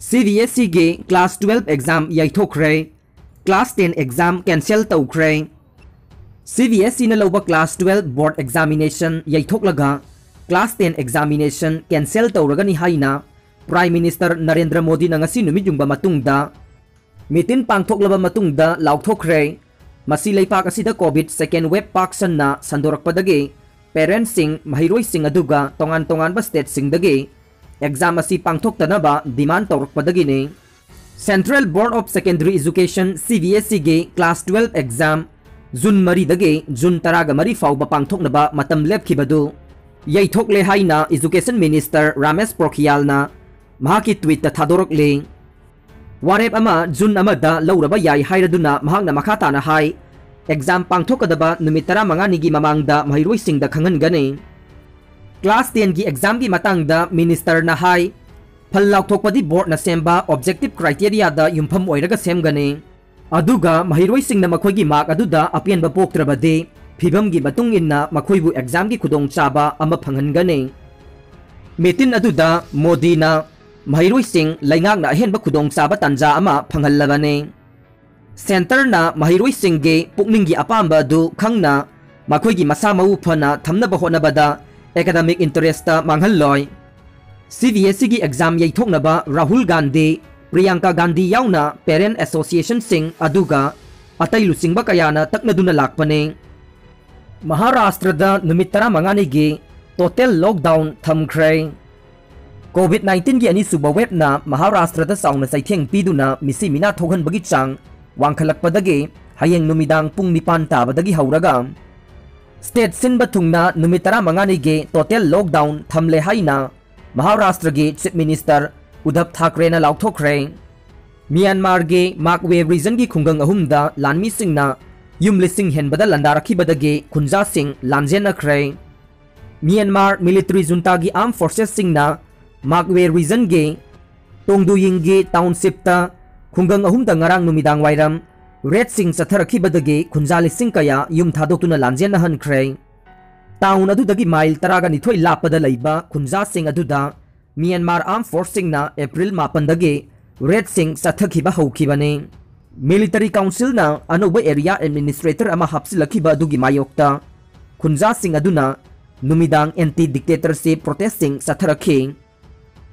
CBSE गे class 12 exam याइथोखरे class 10 exam cancel तौखरे CBSE न लौबा क्लास 12 बोर्ड एग्जामिनेशन याइथोकलगा क्लास 10 एग्जामिनेशन कैंसिल तौरगनी हाइना प्राइम मिनिस्टर नरेंद्र मोदी न ngasi नुमित युंगबा मतुंगदा मीटिंग पांगथोकलबा मतुंगदा लाउथोखरे मसी लेपाक असिदा कोविड सेकेंड वेब पाक्सनना संदोरकपदगे पेरेंट्स सिंग महिरोई सिंग अदुगा तोंगान तोंगान स्टेट सिंगदगे एग्जाम असी पांगथोकतनबा डिमांड तौरकपदगिने central board of secondary education CBSE गे क्लास 12 एग्जाम जून मरीदगे जून तरागा मरी फाउबा पांगथोकनबा मतम लेपखिबदु याइथोकले हाइना एजुकेशन मिनिस्टर रमेश पोखरियालना महाकी ट्वीट थादोरकले वारेप अमा जून अमदा लौरबा याइ हाइरदुना महांगना मखाताना हाइ एग्जाम पांगथोकदबा नुमित 15 निगी ममांगदा महिरोई सिंगदा खंगनगने क्लास 10 की एग्जाम की मतंगदा मिनिस्टर ना हाई फल लाउथोकपदी बोर्ड न सेम्बा ऑब्जेक्टिव क्राइटेरिया दा युमफम ओइरगा सेमगने अदुगा महिरोई सिंगना मखोइगी मार्क अदुदा अपियनबा पोक्त्रबदे फिबम की मतुंग इन्ना मखोइबु एग्जाम की खुदोंग चाबा अमा फंगनगने मीटिंग अदुदा मोदी ना महिरोई सिंग लैंगांग ना अहेनबा खुदोंग चाबा तंजा अमा फंगल्लबने सेंटर ना महिरोई सिंग गे पुकनिंग की अपांबा अदु खंगना मखोइगी मसा मउ फना थमनबा होनबदा एकेडमिक इंटरेस्ट मांगहल्लोय CBSE की एग्जाम याइथोकनबा राहुल गांधी प्रियंका गांधी याउना पेरेंट एसोसिएशन सिंग अदुगा अतै लुसिंगबा कयाना तकनदुना लाकपने महाराष्ट्रदा नुमित 15 निगी टोटल लॉकडाउन थमख्रे कोविड-19 की अनिसुबा वेबना महाराष्ट्रदा साउना साइथेंग पीदुना मिसी मिना थोगहनबगी चांग वांखलकपदगे हयेंग नुमिदांग पुंग 9 ताबदगी हौरगा स्टेट सिंबा थुंगना नुमित 15 निगे टोटल लॉकडाउन थमले हाइना महाराष्ट्र के चीफ मिनिस्टर उद्धव ठाकरे ना लाउथोखरे म्यांमार के माकवे रीजन की खुंगंग अहुमदा लानमी सिंगना युम लिसिंग हेनबदा लंदारखीबदगे खुंजा सिंग लांजेनखरे म्यांमार मिलिट्री जुंटा की आर्म फोर्सेस सिंगना माकवे रीजन के तोंगदुयिंग के टाउनशिपता खुंगंग अहुमदा ngarang नुमिदांग वाइरम रेड सिंग सथरखीबदगे खुंजा लिसिंग कया युम थादोक्तुना लांजेन हनख्रे टाउन अदुदगी माइल 12 लापदा लैबा खुंजा सिंग अदुदा म्यांमार आर्म फोर्स सिंगना अप्रैल 9 रेड सिंग सथखिबा हौखिबने मिलिटरी काउंसिल ना अनोबा एरिया एडमिनिस्ट्रेटर अमा हापसिलखिबा अदुगी मायोक्ता खुंजा सिंग अदुना नुमिदांग एंटी डिक्टेटरशिप प्रोटेस्टिंग सथरखि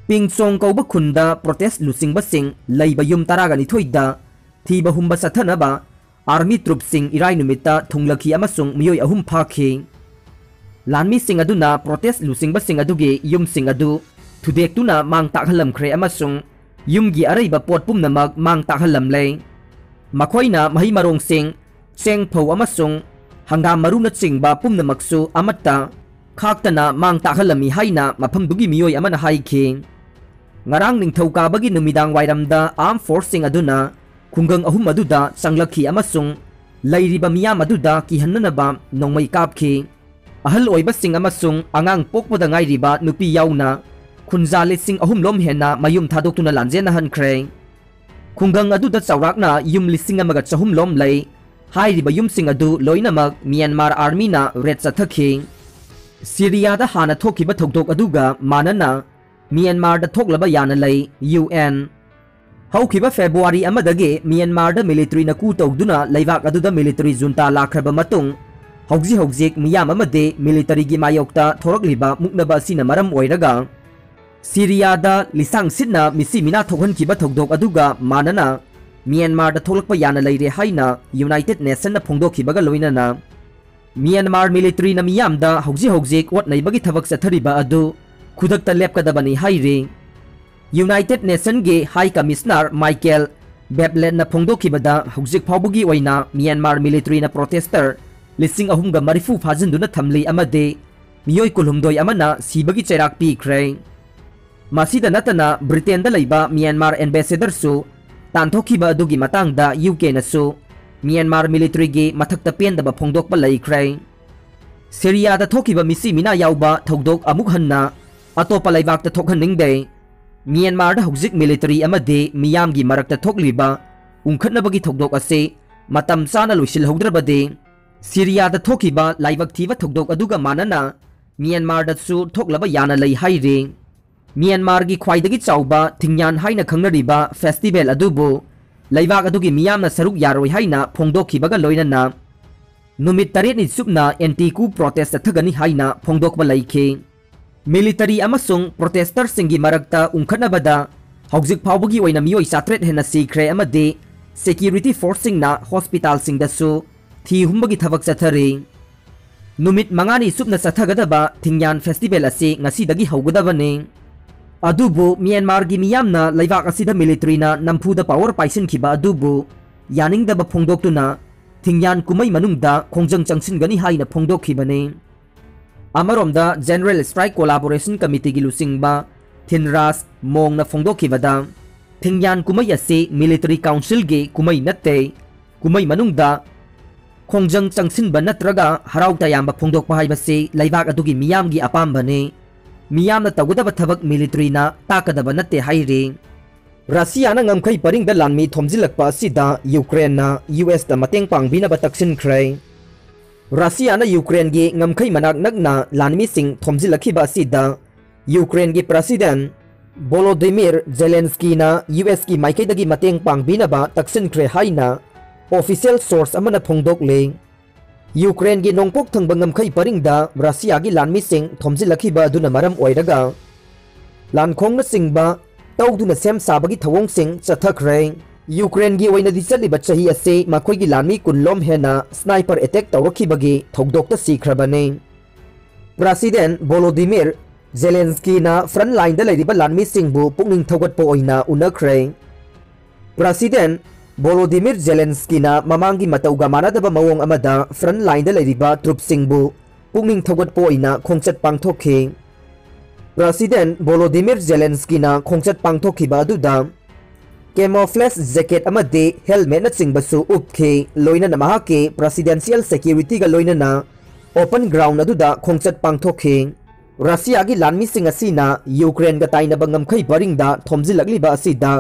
पिंगसोंग कौबा खुंदा प्रोटेस्ट लुसिंगबा सिंग लैबा युम 12 दा थीबा हुंबा सथनबा आर्मी ट्रुप सिंग इराई नुमिता थुंगलखी अमसुंग मियोय अहुम फाखि लानमी सिंग अदुना प्रोटेस्ट लुसिंगबा सिंग अदुगे युम सिंग अदु थुदेक्तुना मांग ताखलमख्रे अमसुंग युमगी अरैबा पोट पुमनमक मांग ताखलमले मखोइना मही मरोंग सिंग चेंग फौ अमसुंग हंगाम मरुना चिंगबा पुमनमकसु अमत्ता खाक्तना मांग ताखलमी हाइना मफमदुगी मियोय अमना हाइखि ngarang ningthaukaबगी नुमिदांग वाइरमदा आर्म फोर्स सिंग अदुना खुंगंग अहुम अदुदा चंगलखी अमसुंग लैरिबा मियाम अदुदा किहन्ननबा नोंमै कापखि अहल ओइबा सिंग अमसुंग आंगांग पोकपदा गाइरिबा नुपी याउना खुंजा लिसिंग अहुम लोम हेना मयुम थादोक्तुना लांजेना हनख्रे खुंगंग अदुदा चौराकना युम लिसिंग अमगा चहुम लोम लै हाइरिबा युम सिंग अदु लोइनमक म्यांमार आर्मी ना रेड चथखि सीरियादा हाना थोखिबा थौदोक अदुगा मानना म्यांमार दा थोकलबा याना लै UN हौखिबा फेब्रुवारी अमदगे म्यांमार दा मिलिटरी ना कू तौदुना लैबाक अदुदा मिलिटरी जुंता लाखरबा मतुंग हौजिक मियाम अमदे मिलिटरी की मायोक्ता थोरकलिबा मुक्नबा असिना मरम ओइरगा सीरियादा लिसांग सिदना मिसी मिना थोगहनखिबा थौदोक अदुगा मानना म्यांमार दा थोलकपा याना लैरे हाइना यूनाइटेड नेशन ना फोंदोखिबगा लोइनना म्यांमार मिलिटरी ना मियामदा हौजिक वटनैबगी थबक चथरिबा अदु खुदकता लेपकदबनी हाइरे यूनाइटेड नेशन के हाई कमिश्नर माइकेल बेबलेट ना फोंदोखिबदा हौजिक फाउबगी ओइना म्यांमार मिलिटरी ना प्रोटेस्टर लिसिंग अहुमगा मरिफु फाजनदुना थमली अमदे मियोय कुलहुमदोय अमना सीबगी चैराक पीख्रे मासिदा नतना ब्रिटेन दा लैबा म्यांमार एम्बेसडर सु तांथोखिबा अदुगी मतंगदा UK नसु म्यांमार मिलिटरी गे मथक्ता पेंदबा फोंदोकपा लैख्रे सीरियादा थोखिबा मिसी मिना याउबा थौदोक अमुक हन्ना अतोपा लैबाकता थोखहन्निंगदे म्यांमार दा हौजिक मिलिटरी अमदे मियामगी मरकता थोकलिबा उंखटनबगी थौदोक असे मतम चाना लोइसिलहौद्रबदे सीरियादा थोखिबा लाइबक थीबा थौदोक अदुगा मानना म्यांमार दसु थोकलबा याना लै हाइरे म्यांमार की ख्वाइदगी चाउबा थिंगयान हाइना खंगनरिबा फेस्टिवल अदुबु लैबाक अदुगी मियामना सरुक यारोय हाइना फोंगदोखिबगा लोइनना नुमित 8 नि सुपना एंटी कू प्रोटेस्ट थगनी हाइना फोंगदोकबा लैखे मिलिटरी अमसुंग प्रोटेस्टर सिंगी मरक्ता उंखनबदा हौजिक फाउबगी ओइना मियोय 7 हेना सीख्रे अमदे सेक्यूरिटी फोर्सिंगना हॉस्पिटल सिंगदसु थी हुंबगी थबक चथरे नुमित मंगानी सुपना चथगदबा थिंगयान फेस्टिवल असे ngasi dagi haugadabane अदुबु म्यांमार की मियामना लैबाक असिदा मिलिटरीना नंफुदा पावर पाइसन खिबा अदुबु यानिंगदबा फोंगदोक्तुना थिंगयान कुमै मनुंगदा खोंजंग चंगसिनगनी हाइना फोंगदोखिबने अमरोमदा जनरल स्ट्राइक कोलैबोरेशन कमिटी की लुसिंगबा थिनरास मोंगना फोंगदोखिबदा थिंगयान कुमै असे मिलिटरी काउंसिल गे कुमै नत्ते कुमै मनुंगदा खोंजंग चंगसिनबा नत्रगा हराउ तयामबा फोंगदोकपा हाइबसे लैबाक अदुगी मियामगी अपामबने मियामना तगुदबा थबक मिलिटरीना ताकदबा नत्ते हाइरे रशियाना ngमखै परिंगदा लानमी थोमजिलकपा असिदा यूक्रेनना यूएस दा मतेंग पांगबिनाबा तक्सिनख्रै रशियाना यूक्रेन गी ngमखै मनाक नगना लानमी सिंग थोमजिलखिबा असिदा यूक्रेन गी प्रेसिडेंट वोलोदिमिर जेलेंस्कीना यूएस की माइकैदगी मतेंग पांगबिनाबा तक्सिनख्रै हाइना ऑफिशियल सोर्स अमना फोंगदोकले यूक्रेन की नोंपोक थंग ngमखै परिंगदा रशिया की लानमी सिंग थोमजिलखिबा अदुना मरम ओइरगा लानखोंगना सिंगबा तौदुना सेम साबगी थवोंग सिंग चथखरै यूक्रेन की ओइनदि चलिबा चही असे मखोइगी लानमी कुनलोम हेना स्नाइपर अटैक तौरखिबगी थौदोक्ता सीख्रबने प्रेसिडेंट वोलोदिमिर जेलेंस्कीना फ्रंट लाइन दा लैरिबा लानमी सिंगबु पुकनिंग थौगतपा ओइना उनख्रै प्रेसिडेंट वोलोदिमिर जेलेंस्कीना ममांगी मतौगा मानदबा मवोंग अमदा फ्रंट लाइन दा लैरिबा ट्रुप सिंगबु पुकनिंग थौगतपा ओइना खोंगचत पांगथोखे प्रेसिडेंट वोलोदिमिर जेलेंस्कीना खोंगचत पांगथोखिबा अदुदा कैमोफ्लेज जैकेट अमदे हेलमेट न चिंगबसु उपखे लोइना नमहाके प्रेसिडेंशियल सिक्योरिटी गा लोइना ओपन ग्राउंड अदुदा खोंगचत पांगथोखे रशिया की लानमी सिंग असिना यूक्रेन गा ताइनबा ngमखै परिंगदा थोमजिलकलिबा असिदा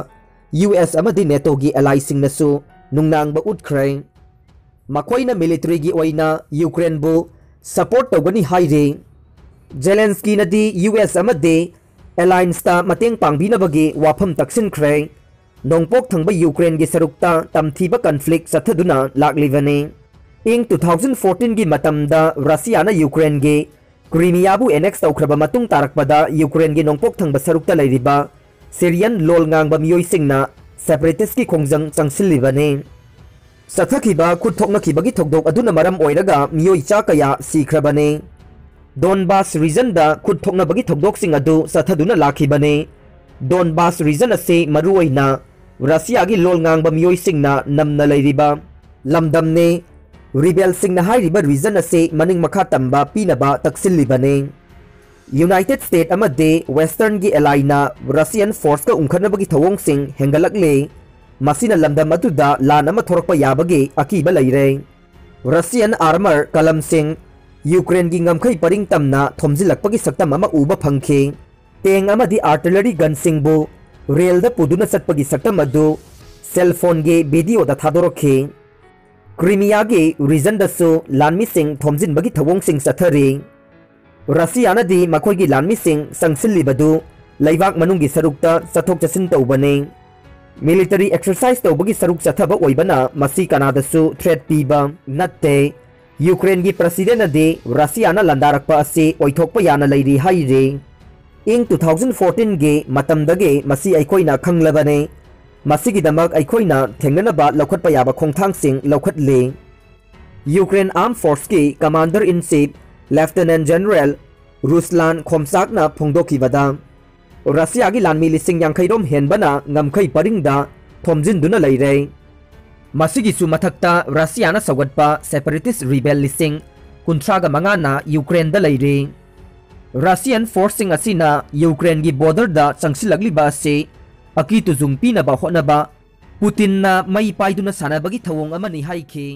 यूएस अमदि नेटो की एलाई सिंगनसु नुंगनांगबा उठख्रै मखोइना मिलिटरी की ओइना यूक्रेन बु सपोर्ट तौगनी हाइरे जेलेंस्की नदी यूएस अमदे एलायंस ता मतेंग पांगबिनाबगी वाफम तक्सिनख्रै नोंपोक थंगबा यूक्रेन की सरुक्ता तमथीबा कन्फ्लिक्ट सथदुना लाक्लिबने इंग 2014 की मतमदा रशियाना यूक्रेन के क्रीमियाबु एनेक्स तौख्रबा मतुंग तारकपदा यूक्रेन की नोंपोक थंगबा सरुक्ता लैरिबा सीरियन लोल ngangbा मियोइसिंगना सेपरेटिस्ट की खोंजंग चंगसिलिबने सथखिबा खुथोकनखिबगी थौदोक अदुना मरम ओइरगा मियोइचा कया सीख्रबने डोनबास रीजन दा खुथोकनबगी थौदोकसिंग अदु सथदुना लाखिबने डोनबास रीजन असे मरुओइना रशिया की लोल ngangbा मियोइसिंगना नमना लैरिबा लमदमने रिबेल सिंगना हाइरिबा रीजन असे मनिंग मखा तंबा पीनबा तक्सिलिबने यूनाइटेड स्टेट अमदे वेस्टर्न की एलाइना रशियन फोर्स का उंखनबगी थवोंग सिंग हेंगलकले मसिना लमदम अदुदा लान अमा थोरकपा याबगे अकीबा लैरे रशियन आर्मर कलम सिंग यूक्रेन की ngमखै परिंग तमना थोमजिलकपगी सक्तम अमा उबा फंखे टेंग अमदि आर्टिलरी गन सिंगबु रेल दा पुदुना सटपगी सक्तम अदु सेलफोन गे वीडियो दा थादोरखे क्रीमिया गे रीजन दसु लानमी सिंग थोमजिनबगी थवोंग सिंग सथरे रशियानदी मखोइगी लानमी सिंग संगसिलिबदु लैबाक मनुंगी सरुक्ता चथोक चसिन तौबने मिलिटरी एक्सरसाइज तौबगी सरुक चथबा ओइबना मसी कनादसु थ्रेट पीबा नत्ते यूक्रेन की प्रेसिडेंट अदे रशियाना लंदारकपा असे ओइथोकपा याना लैरि हाइरे इंग 2014 गे मतमदगे मसी अइखोइना खंगलबने मसीगिदमक अइखोइना थेंगनबा लौखटपा याबा खोंगथांगसिंग लौखटले यूक्रेन आर्म फोर्स की commander in chief lieutenant general Ruslan खोमसाकना फोंगदोखिबदा रशिया की लानमी लिसिंग यांखैरोम हेनबना ngमखै परिंगदा थोमजिनदुना लैरे मसिगिसु मथक्ता रशियाना सौगटपा सेपरेटिस्ट रिबेल लिसिंग 35 ना यूक्रेन दा लैरे रशियन फोर्सिंग असिना यूक्रेन की बॉर्डर दा चंगसिलगलिबा से अकी तुजुंग पीनबा होनबा पुतिन ना मई पाइदुना सानबगी थवोंग अमनि हाइखे।